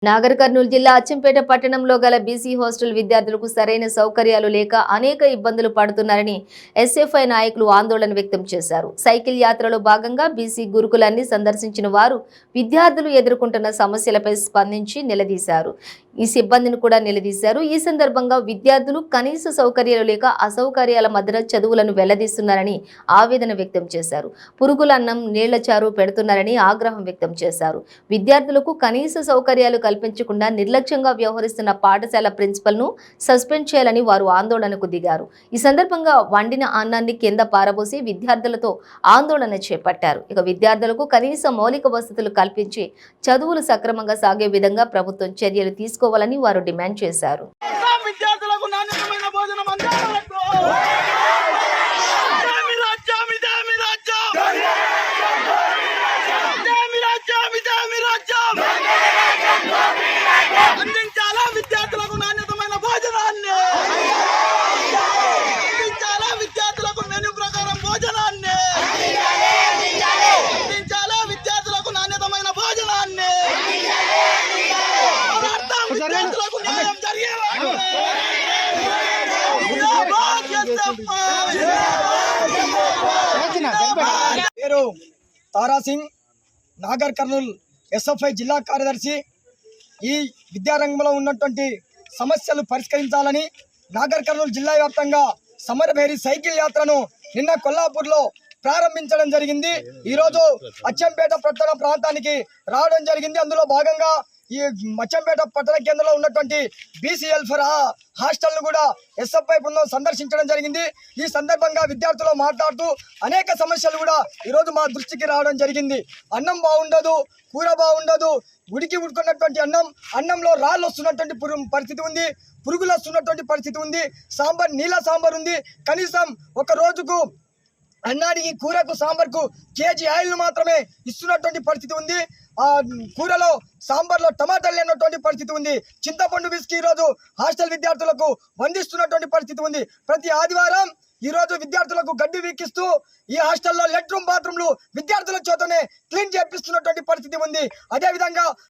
నాగర్ కర్నూలు జిల్లా అచ్చంపేట పట్టణంలో గల బీసీ హాస్టల్ విద్యార్థులకు సరైన సౌకర్యాలు లేక అనేక ఇబ్బందులు పడుతున్నారని ఎస్ఎఫ్ఐ నాయకులు ఆందోళన వ్యక్తం చేశారు. సైకిల్ యాత్రలో భాగంగా బీసీ గురుకులాన్ని సందర్శించిన వారు విద్యార్థులు ఎదుర్కొంటున్న సమస్యలపై స్పందించి నిలదీశారు. ఈ సిబ్బందిని కూడా నిలదీశారు. ఈ సందర్భంగా విద్యార్థులు కనీస సౌకర్యాలు లేక అసౌకర్యాల మధ్య చదువులను వెల్లదీస్తున్నారని ఆవేదన వ్యక్తం చేశారు. పురుగుల అన్నం, నీళ్ల చారు పెడుతున్నారని ఆగ్రహం వ్యక్తం చేశారు. విద్యార్థులకు కనీస సౌకర్యాలు కల్పించకుండా నిర్లక్ష్యంగా వ్యవహరిస్తున్న పాఠశాల ప్రిన్సిపల్ ను సస్పెండ్ చేయాలని వారు ఆందోళనకు దిగారు. ఈ సందర్భంగా వండిన అన్నాన్ని కింద పారబోసి విద్యార్థులతో ఆందోళన చేపట్టారు. ఇక విద్యార్థులకు కనీస మౌలిక వసతులు కల్పించి చదువులు సక్రమంగా సాగే విధంగా ప్రభుత్వం చర్యలు తీసుకోవాలని వారు డిమాండ్ చేశారు. విద్యార్థులకు నాణ్యతమైన భోజనాన్ని అందించాలా, విద్యార్థులకు మెనూ ప్రకారం భోజనాన్ని అందించాలా, విద్యార్థులకు నాణ్యతమైన భోజనాన్ని విద్యార్థులకు న్యాయం పేరు తారాసింగ్, నాగర్ కర్నూల్ ఎస్ఎఫ్ఐ జిల్లా కార్యదర్శి. ఈ విద్యారంగంలో ఉన్నటువంటి సమస్యలు పరిష్కరించాలని నాగర్ కర్నూలు జిల్లా వ్యాప్తంగా సమరభేరి సైకిల్ యాత్రను నిన్న కొల్లాపూర్లో ప్రారంభించడం జరిగింది. ఈరోజు అచ్చంపేట పట్టణ ప్రాంతానికి రావడం జరిగింది. అందులో భాగంగా ఈ అచ్చంపేట పట్టణ కేంద్రంలో ఉన్నటువంటి బీసీఎల్ ఫర్ హాస్టల్ను కూడా ఎస్ఎఫ్ఐ బృందం సందర్శించడం జరిగింది. ఈ సందర్భంగా విద్యార్థులు మాట్లాడుతూ అనేక సమస్యలు కూడా ఈరోజు మా దృష్టికి రావడం జరిగింది. అన్నం బాగుండదు, కూర బాగుండదు, ఉడుకున్నటువంటి అన్నంలో రాళ్ళు వస్తున్నటువంటి పరిస్థితి ఉంది, పురుగులు వస్తున్నటువంటి పరిస్థితి ఉంది, సాంబార్ నీళ్ళ సాంబార్ ఉంది. కనీసం ఒక రోజుకు అన్నానికి, కూరకు, సాంబార్కు కేజీ ఆయిల్ మాత్రమే ఇస్తున్నటువంటి పరిస్థితి ఉంది. ఆ కూరలో, సాంబార్లో టమాటాలు లేనటువంటి పరిస్థితి ఉంది. చింతపండు బిస్కి ఈరోజు హాస్టల్ విద్యార్థులకు వందిస్తున్నటువంటి పరిస్థితి ఉంది. ప్రతి ఆదివారం ఈరోజు విద్యార్థులకు గడ్డి వీకిస్తూ ఈ హాస్టల్లో లెట్రూమ్, బాత్రూమ్లు విద్యార్థుల చేతనే క్లీన్ చేపిస్తున్నటువంటి పరిస్థితి ఉంది. అదేవిధంగా